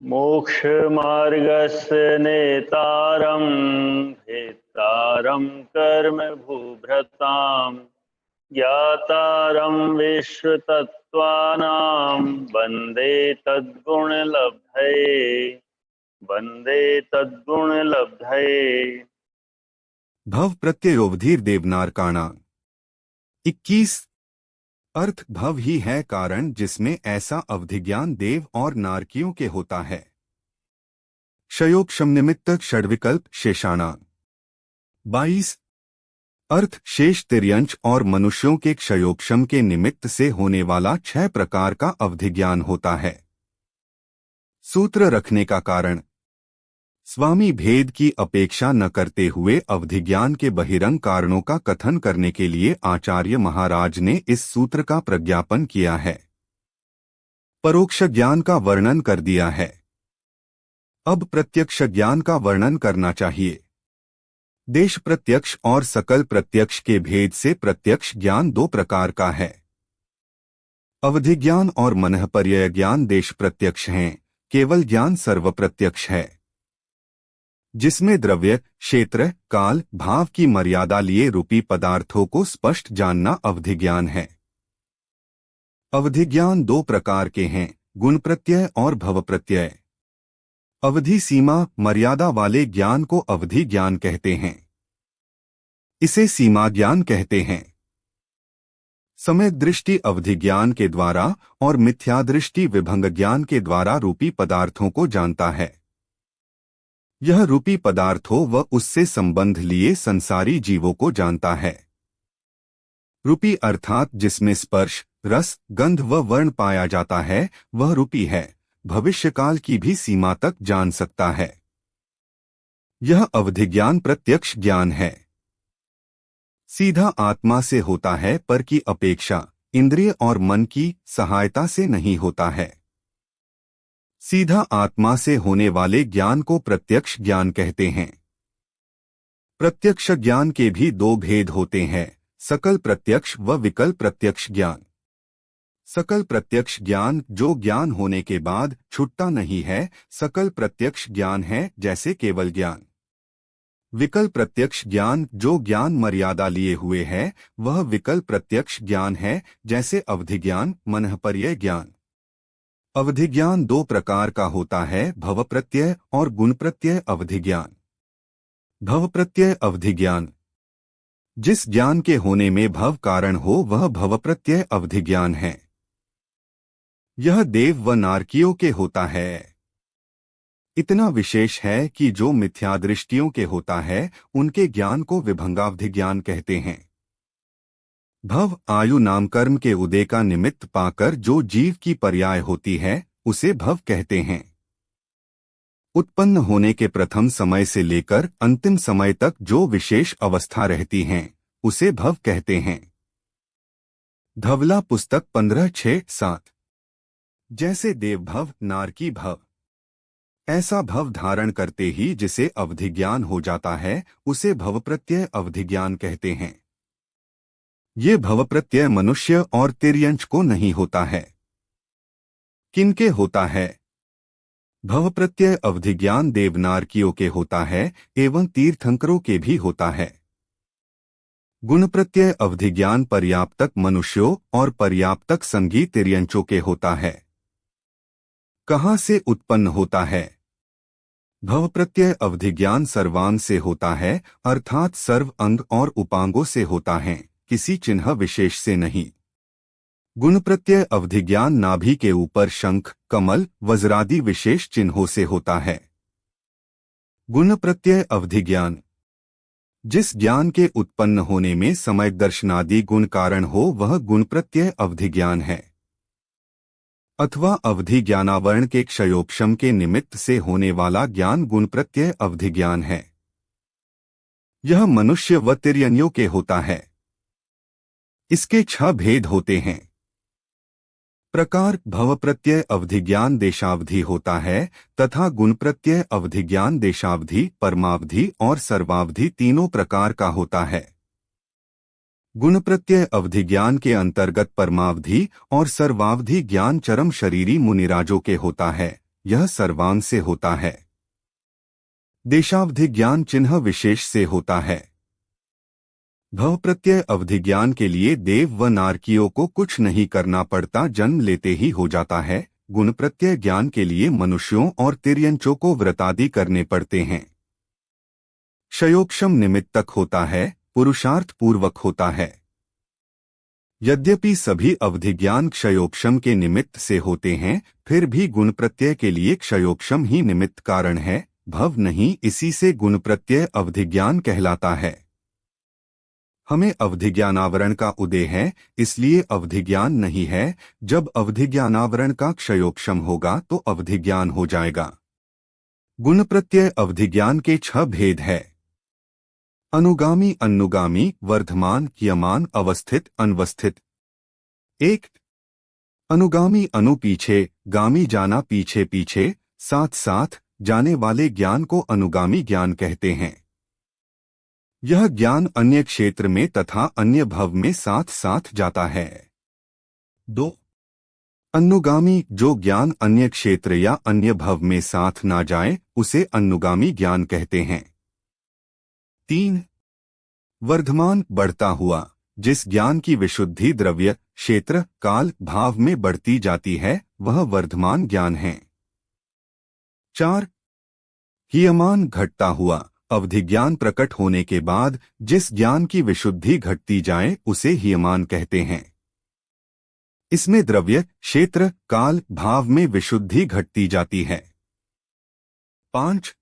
मोक्षमार्गस्य नेतारं भेत्तारं कर्म भूभृतां ज्ञातारं विश्वतत्त्वानां वन्दे तद्गुणलब्धये वन्दे तद्गुणलब्धये। भव प्रत्ययोवधीर देवनारकाणा। 21। अर्थ भव ही है कारण जिसमें ऐसा अवधिज्ञान देव और नारकियों के होता है। क्षयोक्षम निमित्त षड्विकल्प शेषाणा। 22। अर्थ शेष तिर्यंश और मनुष्यों के क्षयोक्षम के निमित्त से होने वाला 6 प्रकार का अवधिज्ञान होता है। सूत्र रखने का कारण स्वामी भेद की अपेक्षा न करते हुए अवधिज्ञान के बहिरंग कारणों का कथन करने के लिए आचार्य महाराज ने इस सूत्र का प्रज्ञापन किया है। परोक्ष ज्ञान का वर्णन कर दिया है। अब प्रत्यक्ष ज्ञान का वर्णन करना चाहिए। देश प्रत्यक्ष और सकल प्रत्यक्ष के भेद से प्रत्यक्ष ज्ञान 2 प्रकार का है। अवधिज्ञान और मनःपर्यय ज्ञान देश प्रत्यक्ष हैं, केवल ज्ञान सर्व प्रत्यक्ष है, जिसमें द्रव्य, क्षेत्र, काल, भाव की मर्यादा लिए रूपी पदार्थों को स्पष्ट जानना अवधिज्ञान है। अवधिज्ञान 2 प्रकार के हैं, गुण प्रत्यय और भव प्रत्यय। अवधि सीमा मर्यादा वाले ज्ञान को अवधि ज्ञान कहते हैं। इसे सीमा ज्ञान कहते हैं। समय दृष्टि अवधि ज्ञान के द्वारा और मिथ्या दृष्टि विभंग ज्ञान के द्वारा रूपी पदार्थों को जानता है। यह रूपी पदार्थों व उससे संबंध लिए संसारी जीवों को जानता है। रूपी अर्थात जिसमें स्पर्श, रस, गंध व वर्ण पाया जाता है वह रूपी है, भविष्यकाल की भी सीमा तक जान सकता है। यह अवधिज्ञान प्रत्यक्ष ज्ञान है। सीधा आत्मा से होता है पर की अपेक्षा इंद्रिय और मन की सहायता से नहीं होता है। सीधा आत्मा से होने वाले ज्ञान को प्रत्यक्ष ज्ञान कहते हैं। प्रत्यक्ष ज्ञान के भी 2 भेद होते हैं, सकल प्रत्यक्ष व विकल प्रत्यक्ष ज्ञान। सकल प्रत्यक्ष ज्ञान जो ज्ञान होने के बाद छूटता नहीं है, सकल प्रत्यक्ष ज्ञान है जैसे केवल ज्ञान। विकल प्रत्यक्ष ज्ञान जो ज्ञान मर्यादा लिए हुए है, वह विकल प्रत्यक्ष ज्ञान है जैसे अवधिज्ञान, मनःपर्यय ज्ञान। अवधिज्ञान 2 प्रकार का होता है, भव प्रत्यय और गुण प्रत्यय अवधिज्ञान। भव प्रत्यय अवधिज्ञान जिस ज्ञान के होने में भव कारण हो वह भव प्रत्यय अवधिज्ञान है। यह देव व नारकियों के होता है। इतना विशेष है कि जो मिथ्यादृष्टियों के होता है उनके ज्ञान को विभंगावधिज्ञान कहते हैं। भव आयु नाम कर्म के उदय का निमित्त पाकर जो जीव की पर्याय होती है उसे भव कहते हैं। उत्पन्न होने के प्रथम समय से लेकर अंतिम समय तक जो विशेष अवस्था रहती हैं उसे भव कहते हैं। धवला पुस्तक 15:6-7। जैसे देवभव, नारकी भव। ऐसा भव धारण करते ही जिसे अवधिज्ञान हो जाता है उसे भव प्रत्यय अवधिज्ञान कहते हैं। ये भव प्रत्यय मनुष्य और तिर्यंश को नहीं होता है। किनके होता है? भव प्रत्यय अवधिज्ञान देवनारकियों के होता है एवं तीर्थंकरों के भी होता है। गुण प्रत्यय अवधिज्ञान पर्याप्तक मनुष्यों और पर्याप्तक संगी तिर्यंचों के होता है। कहाँ से उत्पन्न होता है? भव प्रत्यय अवधिज्ञान सर्वांग से होता है, अर्थात सर्व अंग और उपांगों से होता है, किसी चिन्ह विशेष से नहीं। गुण प्रत्यय अवधिज्ञान नाभि के ऊपर शंख, कमल, वज्रादि विशेष चिन्हों से होता है। गुण प्रत्यय अवधिज्ञान जिस ज्ञान के उत्पन्न होने में समय दर्शनादि गुण कारण हो वह गुण प्रत्यय अवधिज्ञान है। अथवा अवधि ज्ञानावरण के क्षयोपशम के निमित्त से होने वाला ज्ञान गुण प्रत्यय अवधिज्ञान है। यह मनुष्य व तिर्यनियों के होता है। इसके 6 भेद होते हैं। प्रकार भव प्रत्यय अवधिज्ञान देशावधि होता है तथा गुण प्रत्यय अवधिज्ञान देशावधि, परमावधि और सर्वावधि तीनों प्रकार का होता है। गुण प्रत्यय अवधिज्ञान के अंतर्गत परमावधि और सर्वावधि ज्ञान चरम शरीरी मुनिराजों के होता है, यह सर्वांग से होता है। देशावधि ज्ञान चिन्ह विशेष से होता है। भव प्रत्यय अवधि ज्ञान के लिए देव व नारकियों को कुछ नहीं करना पड़ता, जन्म लेते ही हो जाता है। गुण प्रत्यय ज्ञान के लिए मनुष्यों और तिर्यंचों को व्रतादि करने पड़ते हैं। क्षयोक्षम निमित्तक होता है, पुरुषार्थ पूर्वक होता है। यद्यपि सभी अवधि ज्ञान क्षयोक्षम के निमित्त से होते हैं, फिर भी गुण प्रत्यय के लिए क्षयोक्षम ही निमित्त कारण है, भव नहीं। इसी से गुण प्रत्यय अवधि ज्ञान कहलाता है। हमें अवधि ज्ञानावरण का उदय है, इसलिए अवधि ज्ञान नहीं है। जब अवधि ज्ञानावरण का क्षयोक्षम होगा तो अवधि ज्ञान हो जाएगा। गुण प्रत्यय अवधि ज्ञान के 6 भेद है। अनुगामी, अनुगामी, वर्धमान, क्रियमान, अवस्थित, अनवस्थित। 1. अनुगामी अनु पीछे, गामी जाना पीछे पीछे, साथ साथ जाने वाले ज्ञान को अनुगामी ज्ञान कहते हैं। यह ज्ञान अन्य क्षेत्र में तथा अन्य भव में साथ साथ जाता है। 2. अनुगामी, जो ज्ञान अन्य क्षेत्र या अन्य भव में साथ ना जाए उसे अनुगामी ज्ञान कहते हैं। 3. वर्धमान, बढ़ता हुआ, जिस ज्ञान की विशुद्धि द्रव्य, क्षेत्र, काल, भाव में बढ़ती जाती है वह वर्धमान ज्ञान है। 4. हीयमान, घटता हुआ, अवधि ज्ञान प्रकट होने के बाद जिस ज्ञान की विशुद्धि घटती जाए उसे हीयमान कहते हैं। इसमें द्रव्य, क्षेत्र, काल, भाव में विशुद्धि घटती जाती है। 5.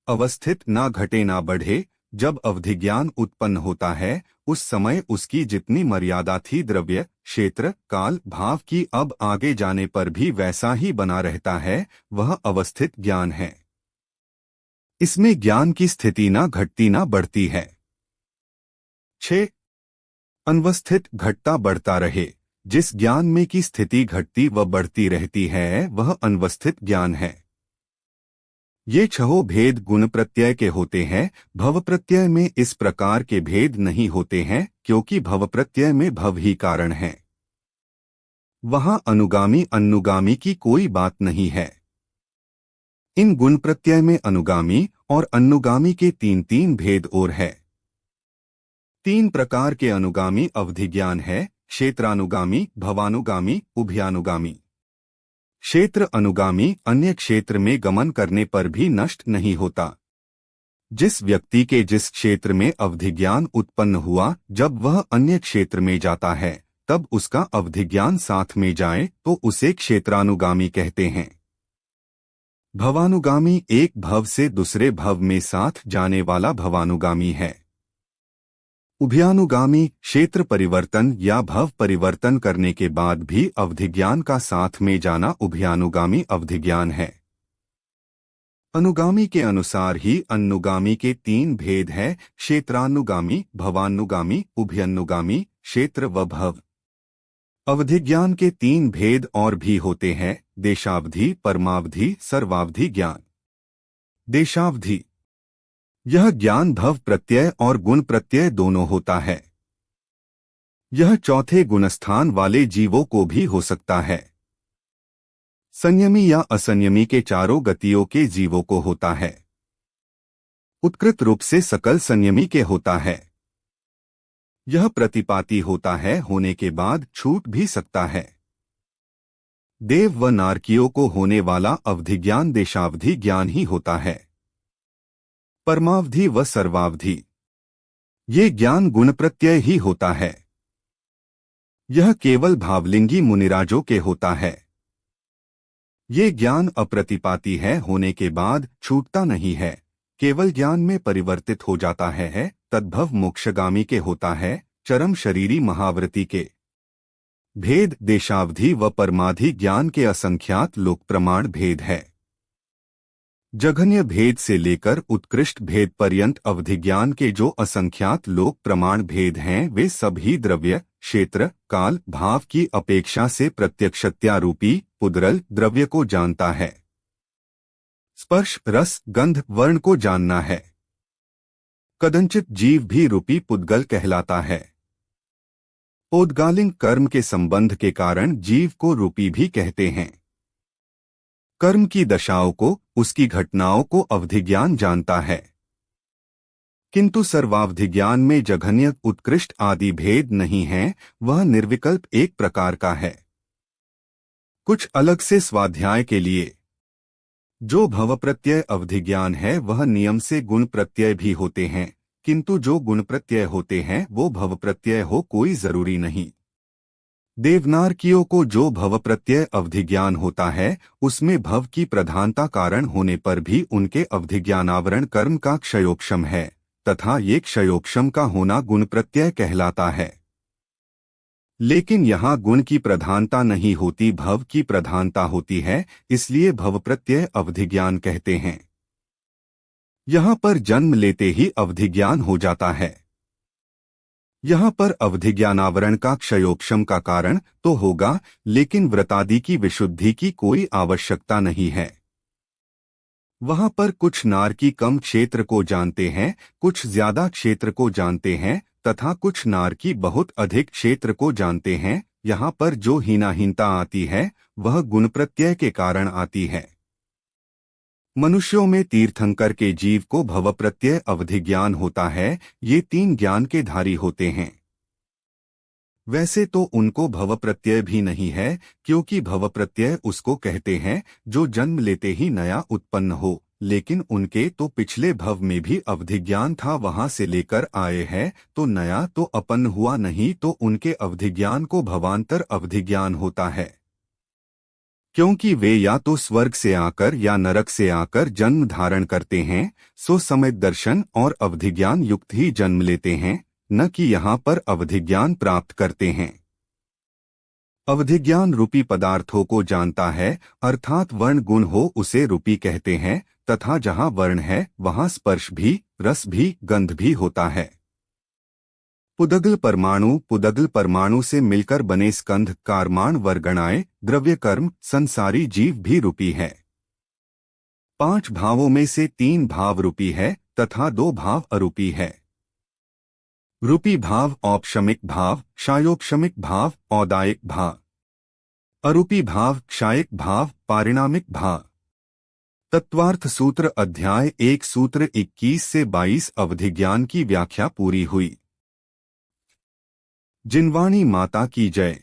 अवस्थित, ना घटे ना बढ़े, जब अवधि ज्ञान उत्पन्न होता है उस समय उसकी जितनी मर्यादा थी द्रव्य, क्षेत्र, काल, भाव की, अब आगे जाने पर भी वैसा ही बना रहता है, वह अवस्थित ज्ञान है। इसमें ज्ञान की स्थिति ना घटती ना बढ़ती है। 6. अनवस्थित, घटता बढ़ता रहे, जिस ज्ञान में की स्थिति घटती व बढ़ती रहती है वह अनवस्थित ज्ञान है। ये 6 भेद गुण प्रत्यय के होते हैं। भव प्रत्यय में इस प्रकार के भेद नहीं होते हैं, क्योंकि भव प्रत्यय में भव ही कारण है। वहां अनुगामी अनुगामी की कोई बात नहीं है। इन गुण प्रत्यय में अनुगामी और अनुगामी के 3 भेद और है। 3 प्रकार के अनुगामी अवधि ज्ञान है: क्षेत्रानुगामी, भवानुगामी, उभयानुगामी। क्षेत्र अनुगामी अन्य क्षेत्र में गमन करने पर भी नष्ट नहीं होता। जिस व्यक्ति के जिस क्षेत्र में अवधि ज्ञान उत्पन्न हुआ, जब वह अन्य क्षेत्र में जाता है तब उसका अवधि ज्ञान साथ में जाए तो उसे क्षेत्रानुगामी कहते हैं। भवानुगामी एक भव से दूसरे भव में साथ जाने वाला भवानुगामी है। उभयानुगामी क्षेत्र परिवर्तन या भव परिवर्तन करने के बाद भी अवधि ज्ञान का साथ में जाना उभयानुगामी अवधि ज्ञान है। अनुगामी के अनुसार ही अनुगामी के 3 भेद है: क्षेत्रानुगामी, भवानुगामी, उभयानुगामी। क्षेत्र व भव अवधि ज्ञान के 3 भेद और भी होते हैं: देशावधि, परमावधि, सर्वावधि ज्ञान। देशावधि यह ज्ञान भव प्रत्यय और गुण प्रत्यय दोनों होता है। यह चौथे गुणस्थान वाले जीवों को भी हो सकता है। संयमी या असंयमी के चारों गतियों के जीवों को होता है। उत्कृत रूप से सकल संयमी के होता है। यह प्रतिपाती होता है, होने के बाद छूट भी सकता है। देव व नारकियों को होने वाला अवधि ज्ञान देशावधि ज्ञान ही होता है। परमावधि व सर्वावधि ये ज्ञान गुण प्रत्यय ही होता है। यह केवल भावलिंगी मुनिराजों के होता है। ये ज्ञान अप्रतिपाती है, होने के बाद छूटता नहीं है, केवल ज्ञान में परिवर्तित हो जाता है। तद्भव मोक्षगामी के होता है, चरम शरीरी महावृत्ति के। भेद देशावधि व परमाधि ज्ञान के असंख्यात लोक प्रमाण भेद है। जघन्य भेद से लेकर उत्कृष्ट भेद पर्यंत अवधि ज्ञान के जो असंख्यात लोक प्रमाण भेद हैं वे सभी द्रव्य, क्षेत्र, काल, भाव की अपेक्षा से प्रत्यक्षत्यारूपी पुद्गल द्रव्य को जानता है। स्पर्श, रस, गंध, वर्ण को जानना है। कदंचित जीव भी रूपी पुद्गल कहलाता है। औद्गालिक कर्म के संबंध के कारण जीव को रूपी भी कहते हैं। कर्म की दशाओं को, उसकी घटनाओं को अवधि ज्ञान जानता है। किंतु सर्वावधि ज्ञान में जघन्य उत्कृष्ट आदि भेद नहीं है, वह निर्विकल्प एक प्रकार का है। कुछ अलग से स्वाध्याय के लिए, जो भव प्रत्यय अवधि ज्ञान है वह नियम से गुण प्रत्यय भी होते हैं, किंतु जो गुण प्रत्यय होते हैं वो भव प्रत्यय हो कोई जरूरी नहीं। देवनारकियों को जो भव प्रत्यय अवधि ज्ञान होता है उसमें भव की प्रधानता कारण होने पर भी उनके अवधि ज्ञानावरण कर्म का क्षयोक्षम है, तथा ये क्षयोक्षम का होना गुण प्रत्यय कहलाता है। लेकिन यहाँ गुण की प्रधानता नहीं होती, भव की प्रधानता होती है, इसलिए भव प्रत्यय अवधि ज्ञान कहते हैं। यहाँ पर जन्म लेते ही अवधि ज्ञान हो जाता है। यहाँ पर अवधि ज्ञानावरण का क्षयोक्षम का कारण तो होगा, लेकिन व्रतादि की विशुद्धि की कोई आवश्यकता नहीं है। वहाँ पर कुछ नारकी कम क्षेत्र को जानते हैं, कुछ ज्यादा क्षेत्र को जानते हैं, तथा कुछ नारकी बहुत अधिक क्षेत्र को जानते हैं। यहाँ पर जो हीनाहीनता आती है वह गुण प्रत्यय के कारण आती है। मनुष्यों में तीर्थंकर के जीव को भव प्रत्यय अवधि ज्ञान होता है, ये तीन ज्ञान के धारी होते हैं। वैसे तो उनको भव प्रत्यय भी नहीं है, क्योंकि भव प्रत्यय उसको कहते हैं जो जन्म लेते ही नया उत्पन्न हो, लेकिन उनके तो पिछले भव में भी अवधि ज्ञान था, वहां से लेकर आए हैं, तो नया तो अपन्न हुआ नहीं, तो उनके अवधि ज्ञान को भवांतर अवधि ज्ञान होता है। क्योंकि वे या तो स्वर्ग से आकर या नरक से आकर जन्म धारण करते हैं, सो समय दर्शन और अवधि ज्ञान युक्त ही जन्म लेते हैं, न कि यहाँ पर अवधि ज्ञान प्राप्त करते हैं। अवधि ज्ञान रूपी पदार्थों को जानता है, अर्थात वर्ण गुण हो उसे रूपी कहते हैं, तथा जहाँ वर्ण है वहाँ स्पर्श भी, रस भी, गंध भी होता है। पुदगल परमाणु से मिलकर बने स्कंध कारमाण वर्गणाएं द्रव्य कर्म संसारी जीव भी रूपी है। 5 भावों में से 3 भाव रूपी है तथा 2 भाव अरूपी है। रूपी भाव औपशमिक भाव, क्षायोपशमिक भाव, औदायिक भाव। अरूपी भाव क्षायिक भाव, पारिणामिक भाव। तत्वार्थ सूत्र अध्याय 1 सूत्र 21 से 22 अवधि ज्ञान की व्याख्या पूरी हुई। जिनवाणी माता की जय।